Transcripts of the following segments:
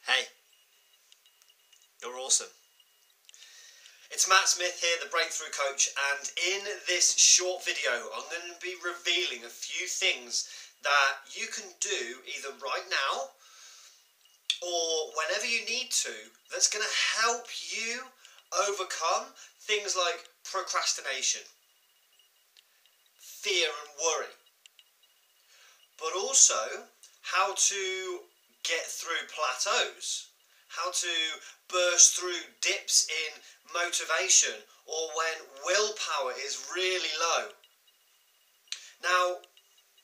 Hey, you're awesome. It's Matt Smith here, the Breakthrough Coach, and in this short video I'm going to be revealing a few things that you can do either right now or whenever you need to that's going to help you overcome things like procrastination, fear and worry, but also how to get through plateaus, how to burst through dips in motivation or when willpower is really low. Now,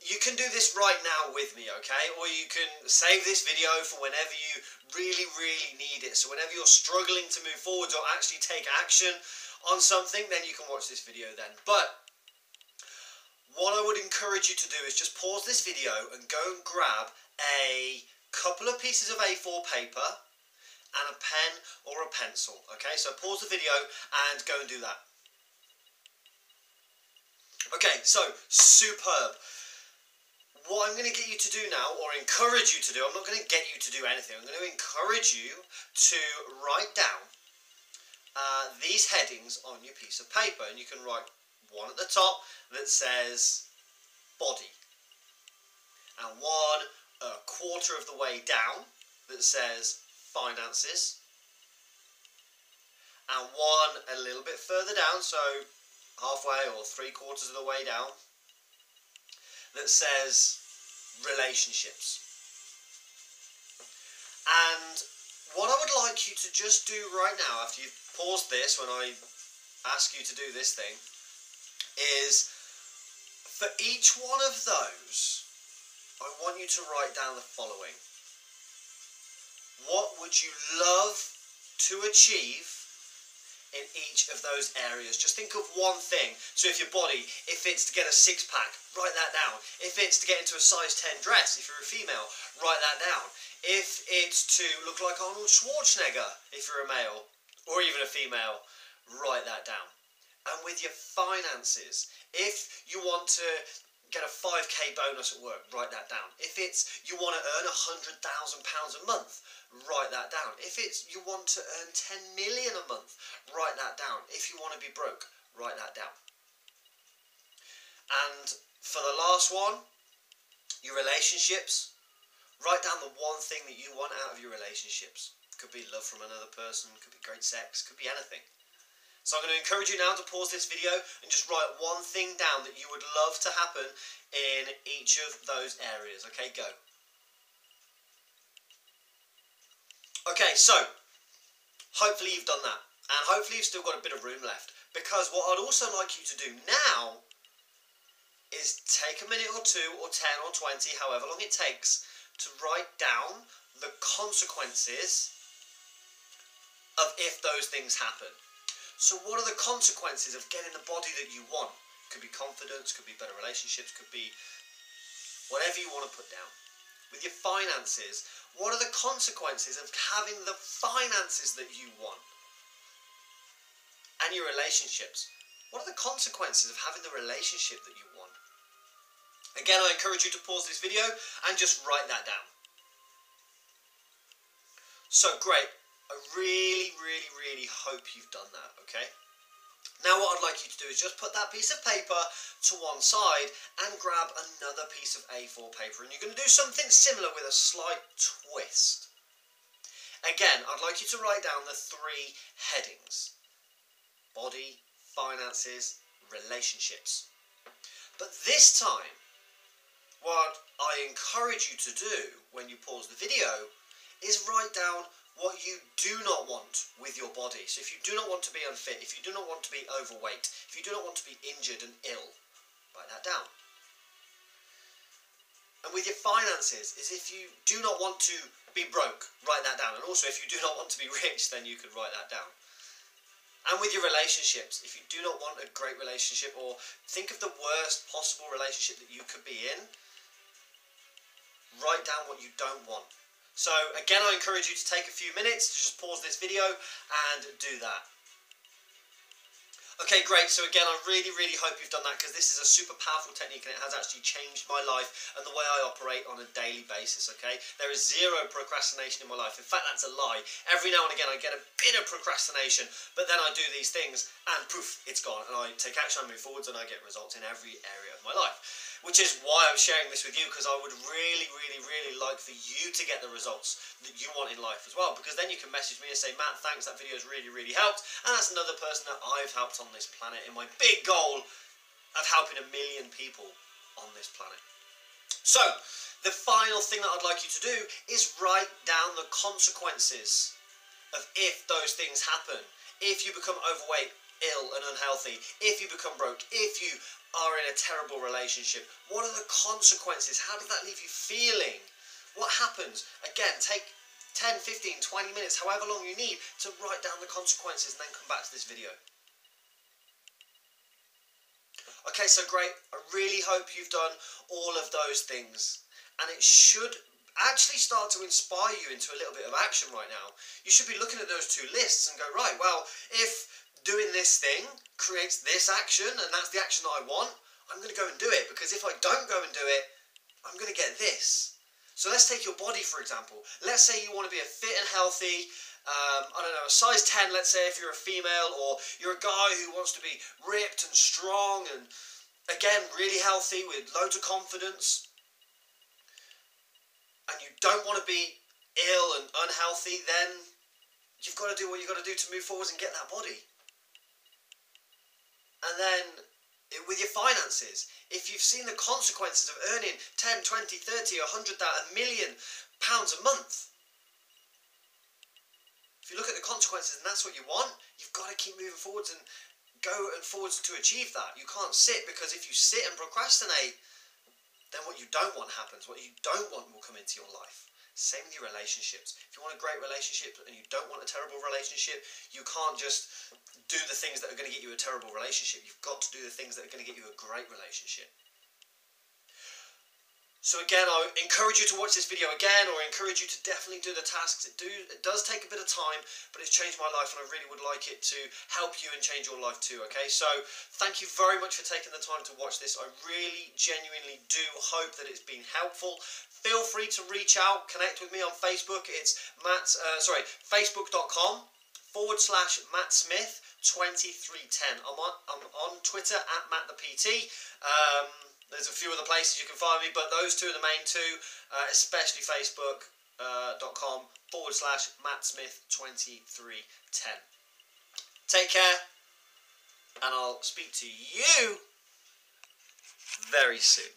you can do this right now with me, okay? Or you can save this video for whenever you really need it. So whenever you're struggling to move forward or actually take action on something, then you can watch this video then. But what I would encourage you to do is just pause this video and go and grab a couple of pieces of A4 paper and a pen or a pencil, okay? So pause the video and go and do that. Okay, so superb. What I'm going to get you to do now, or encourage you to do, I'm not going to get you to do anything, I'm going to encourage you to write down these headings on your piece of paper, and you can write one at the top that says body, and one a quarter of the way down that says finances, and one a little bit further down, so halfway or 3/4 of the way down, that says relationships. And what I would like you to just do right now, after you've paused this when I ask you to do this thing, is for each one of those, I want you to write down the following. What would you love to achieve in each of those areas? Just think of one thing. So if your body, if it's to get a six-pack, write that down. If it's to get into a size 10 dress, if you're a female, write that down. If it's to look like Arnold Schwarzenegger, if you're a male, or even a female, write that down. And with your finances, if you want to get a 5k bonus at work, write that down. If it's you want to earn £100,000 a month, write that down. If it's you want to earn 10 million a month, write that down. If you want to be broke, write that down. And for the last one, your relationships, write down the one thing that you want out of your relationships. Could be love from another person, could be great sex, could be anything. So I'm going to encourage you now to pause this video and just write one thing down that you would love to happen in each of those areas. Okay, go. Okay, so hopefully you've done that, and hopefully you've still got a bit of room left, because what I'd also like you to do now is take a minute or two or 10 or 20, however long it takes, to write down the consequences of if those things happen. So what are the consequences of getting the body that you want? Could be confidence, could be better relationships, could be whatever you want to put down. With your finances, what are the consequences of having the finances that you want? And your relationships, what are the consequences of having the relationship that you want? Again, I encourage you to pause this video and just write that down. So great. I really hope you've done that, okay? Now what I'd like you to do is just put that piece of paper to one side and grab another piece of A4 paper, and you're going to do something similar with a slight twist. Again, I'd like you to write down the 3 headings: body, finances, relationships. But this time, what I encourage you to do when you pause the video is write down what you do not want with your body. So if you do not want to be unfit, if you do not want to be overweight, if you do not want to be injured and ill, write that down. And with your finances, is if you do not want to be broke, write that down. And also if you do not want to be rich, then you could write that down. And with your relationships, if you do not want a great relationship, or think of the worst possible relationship that you could be in, write down what you don't want. So again, I encourage you to take a few minutes to just pause this video and do that. Okay, great. So again, I really, really hope you've done that, because this is a super powerful technique and it has actually changed my life and the way I operate on a daily basis, okay? There is zero procrastination in my life. In fact, that's a lie. Every now and again, I get a bit of procrastination, but then I do these things and poof, it's gone. And I take action, I move forwards, and I get results in every area of my life. Which is why I'm sharing this with you, because I would really, really, really like for you to get the results that you want in life as well. Because then you can message me and say, Matt, thanks, that video has really, really helped. And that's another person that I've helped on this planet in my big goal of helping 1 million people on this planet. So, the final thing that I'd like you to do is write down the consequences of if those things happen. If you become overweight, ill and unhealthy, if you become broke, if you are in a terrible relationship, what are the consequences? How does that leave you feeling? What happens? Again, take 10, 15, 20 minutes, however long you need, to write down the consequences and then come back to this video. Okay, so great. I really hope you've done all of those things, and it should actually start to inspire you into a little bit of action right now. You should be looking at those two lists and go, right, well, if doing this thing creates this action and that's the action that I want, I'm going to go and do it, because if I don't go and do it, I'm going to get this. So let's take your body, for example. Let's say you want to be a fit and healthy, I don't know, a size 10, let's say, if you're a female, or you're a guy who wants to be ripped and strong and, again, really healthy with loads of confidence, and you don't want to be ill and unhealthy, then you've got to do what you've got to do to move forward and get that body. And then with your finances, if you've seen the consequences of earning 10, 20, 30, 100, £1 million a month, if you look at the consequences and that's what you want, you've got to keep moving forwards and go and forwards to achieve that. You can't sit, because if you sit and procrastinate, then what you don't want happens. What you don't want will come into your life. Same with your relationships. If you want a great relationship and you don't want a terrible relationship, you can't just do the things that are going to get you a terrible relationship. You've got to do the things that are going to get you a great relationship. So again, I encourage you to watch this video again, or I encourage you to definitely do the tasks. It does take a bit of time, but it's changed my life, and I really would like it to help you and change your life too, okay? So thank you very much for taking the time to watch this. I really, genuinely do hope that it's been helpful. Feel free to reach out, connect with me on Facebook. It's facebook.com/Matt Smith 2310. I'm on Twitter @MattThePT. There's a few other places you can find me, but those two are the main two, especially facebook.com/Matt Smith 2310. Take care, and I'll speak to you very soon.